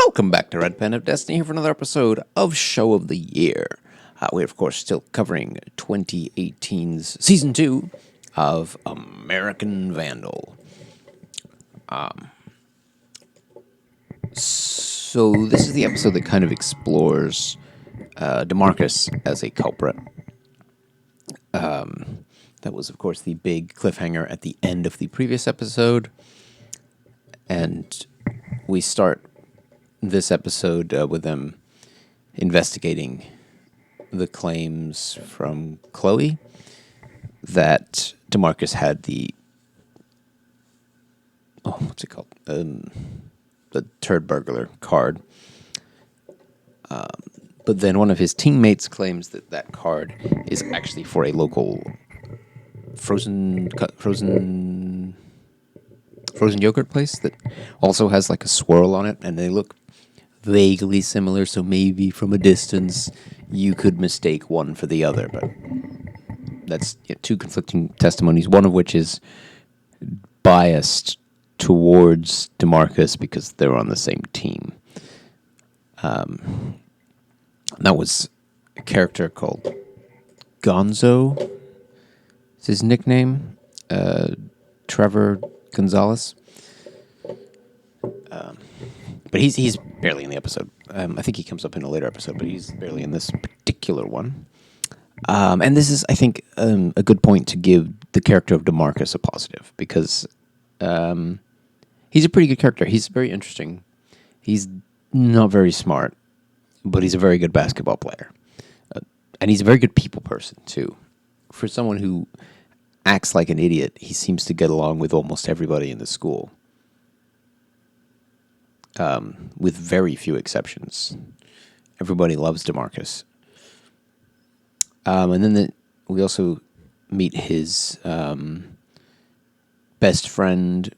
Welcome back to Red Pen of Destiny here for another episode of Show of the Year. We're, of course, still covering 2018's Season 2 of American Vandal. So this is the episode that kind of explores DeMarcus as a culprit. That was, of course, the big cliffhanger at the end of the previous episode. And we start this episode with them investigating the claims from Chloe that DeMarcus had what's it called? The turd burglar card. But then one of his teammates claims that that card is actually for a local frozen yogurt place that also has like a swirl on it, and they look vaguely similar, so maybe from a distance you could mistake one for the other. But that's two conflicting testimonies, one of which is biased towards DeMarcus because they're on the same team. That was a character called Gonzo. It's his nickname, Trevor Gonzalez. But he's barely in the episode. I think he comes up in a later episode, but he's barely in this particular one. And this is, I think, a good point to give the character of DeMarcus a positive, because he's a pretty good character. He's very interesting. He's not very smart, but he's a very good basketball player. And he's a very good people person, too. For someone who acts like an idiot, he seems to get along with almost everybody in the school. With very few exceptions. Everybody loves DeMarcus. And then we also meet his best friend,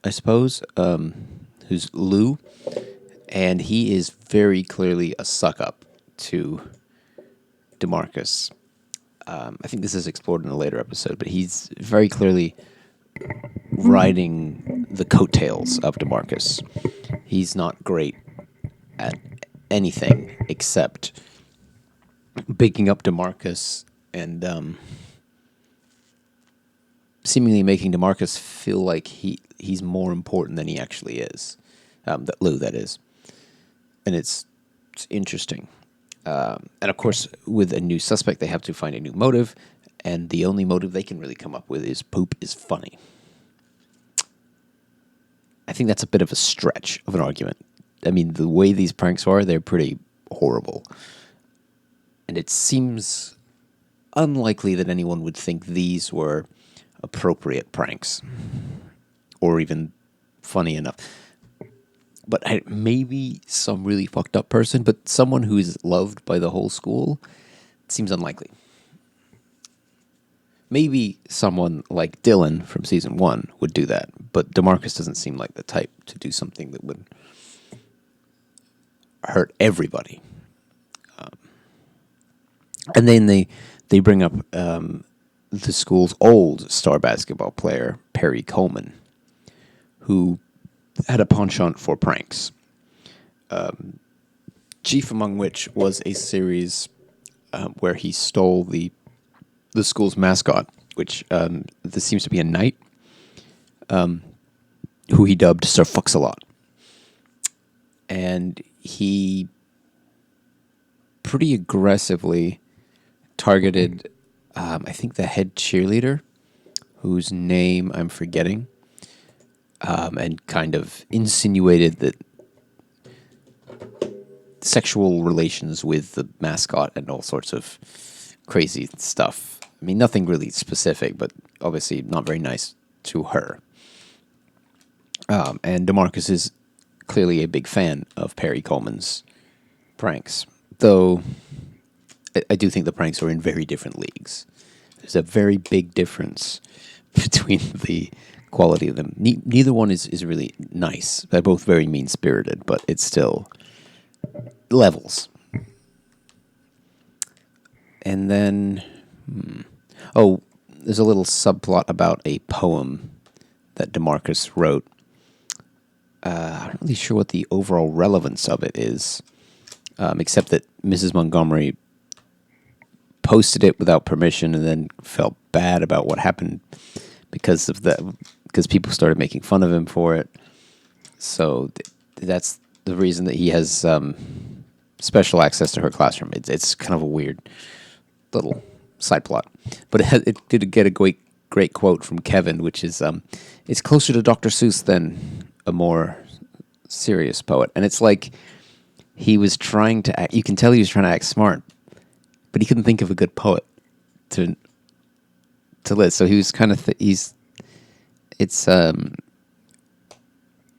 I suppose, who's Lou. And he is very clearly a suck-up to DeMarcus. I think this is explored in a later episode, but he's very clearly riding the coattails of DeMarcus. He's not great at anything except bigging up DeMarcus and seemingly making DeMarcus feel like he's more important than he actually is. Lou, that is. And it's interesting. And of course, with a new suspect, they have to find a new motive, and the only motive they can really come up with is poop is funny. I think that's a bit of a stretch of an argument. I mean, the way these pranks are, they're pretty horrible. And it seems unlikely that anyone would think these were appropriate pranks, or even funny enough. But maybe some really fucked up person, but someone who's loved by the whole school, it seems unlikely. Maybe someone like Dylan from season 1 would do that, but DeMarcus doesn't seem like the type to do something that would hurt everybody. And then they bring up the school's old star basketball player, Perry Coleman, who had a penchant for pranks. Chief among which was a series where he stole the school's mascot, which this seems to be a knight, who he dubbed Sir Fucks-a-Lot. And he pretty aggressively targeted, I think, the head cheerleader, whose name I'm forgetting, and kind of insinuated that sexual relations with the mascot and all sorts of crazy stuff. I mean, nothing really specific, but obviously not very nice to her. And DeMarcus is clearly a big fan of Perry Coleman's pranks, though I do think the pranks are in very different leagues. There's a very big difference between the quality of them. Neither one is really nice. They're both very mean-spirited, but it's still levels. And then, there's a little subplot about a poem that DeMarcus wrote I'm not really sure what the overall relevance of it is, except that Mrs. Montgomery posted it without permission and then felt bad about what happened because of that, because people started making fun of him for it. So that's the reason that he has special access to her classroom. It's kind of a weird little side plot, but it did get a great quote from Kevin, which is, "It's closer to Dr. Seuss than a more serious poet," and it's like he was trying to act. You can tell he was trying to act smart, but he couldn't think of a good poet to list. So he was kind of it's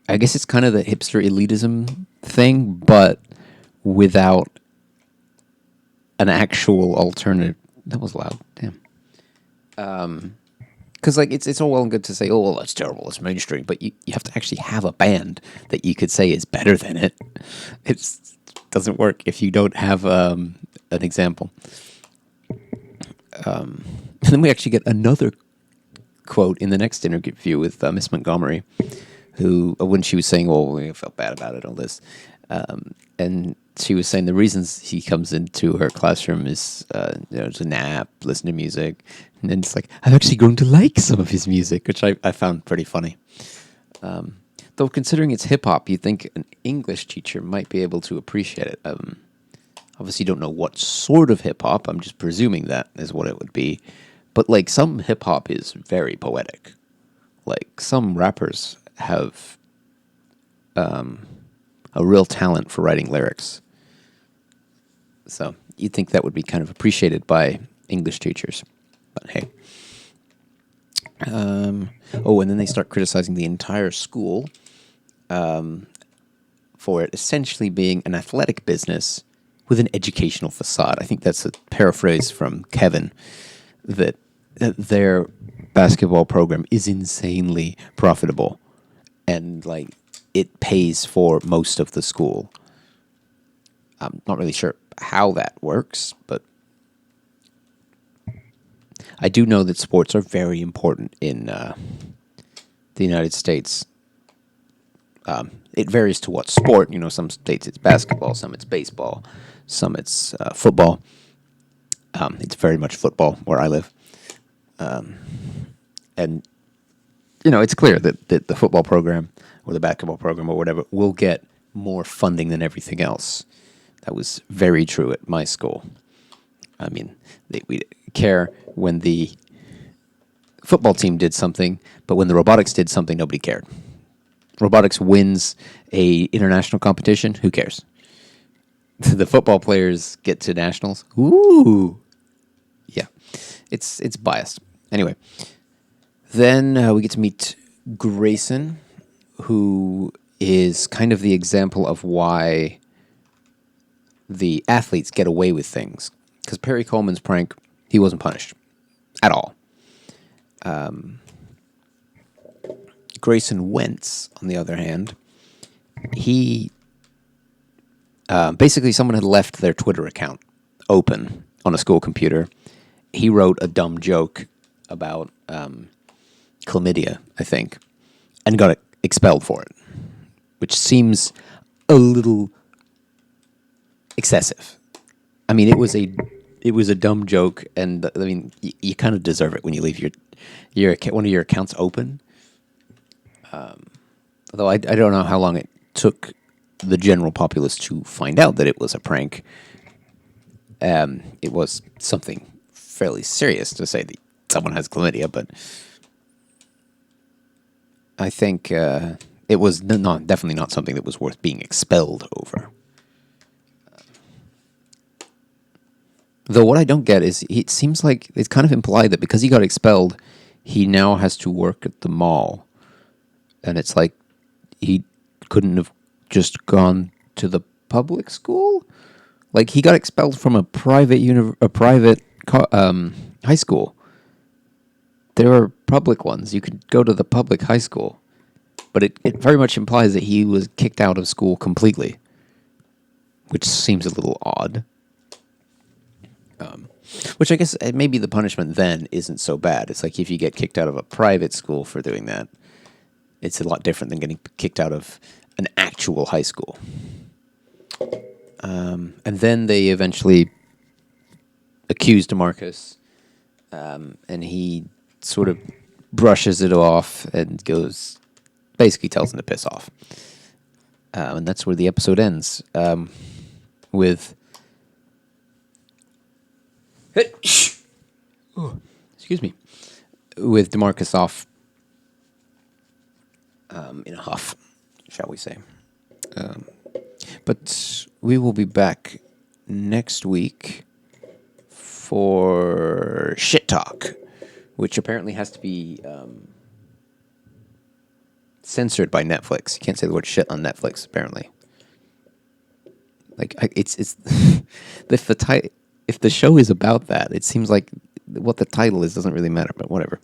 I guess it's kind of the hipster elitism thing, but without an actual alternative. That was loud. Damn. Because like it's all well and good to say, oh well, that's terrible, it's mainstream, but you have to actually have a band that you could say is better than it. It doesn't work if you don't have an example. And then we actually get another quote in the next interview with Miss Montgomery, who, when she was saying, "Oh, we felt bad about it," all this, and she was saying the reasons he comes into her classroom is, to nap, listen to music, and then it's like, I've actually grown to like some of his music, which I found pretty funny. Though considering it's hip hop, you think an English teacher might be able to appreciate it. Obviously, don't know what sort of hip hop. I'm just presuming that is what it would be. But like some hip hop is very poetic. Like some rappers have a real talent for writing lyrics. So you'd think that would be kind of appreciated by English teachers. But hey. And then they start criticizing the entire school for it essentially being an athletic business with an educational facade. I think that's a paraphrase from Kevin, that their basketball program is insanely profitable and like it pays for most of the school. I'm not really sure how that works, but I do know that sports are very important in the United States. It varies to what sport. Some states it's basketball, some it's baseball, some it's football. It's very much football where I live. And, it's clear that the football program or the basketball program or whatever will get more funding than everything else. That was very true at my school. I mean, we care when the football team did something, but when the robotics did something, nobody cared. Robotics wins a international competition, who cares? The football players get to nationals. Ooh. Yeah. It's biased. Anyway, then we get to meet Grayson, who is kind of the example of why the athletes get away with things. Because Perry Coleman's prank, he wasn't punished at all. Grayson Wentz, on the other hand, he basically someone had left their Twitter account open on a school computer. He wrote a dumb joke about chlamydia, I think, and got expelled for it, which seems a little excessive. I mean, it was a dumb joke, and I mean, you kind of deserve it when you leave your one of your accounts open. Although I don't know how long it took the general populace to find out that it was a prank. It was something fairly serious to say that someone has chlamydia, but I think it was definitely not something that was worth being expelled over. Though what I don't get is it seems like it's kind of implied that because he got expelled, he now has to work at the mall. And it's like he couldn't have just gone to the public school? Like he got expelled from a private high school. There are public ones. You could go to the public high school. But it very much implies that he was kicked out of school completely, which seems a little odd. Which I guess maybe the punishment then isn't so bad. It's like if you get kicked out of a private school for doing that, It's a lot different than getting kicked out of an actual high school. And then they eventually accuse DeMarcus, and he sort of brushes it off and basically tells him to piss off. And that's where the episode ends, with... Excuse me. With DeMarcus off in a huff, shall we say. But we will be back next week for Shit Talk, which apparently has to be censored by Netflix. You can't say the word shit on Netflix, apparently. Like, it's if the show is about that, it seems like what the title is doesn't really matter, but whatever.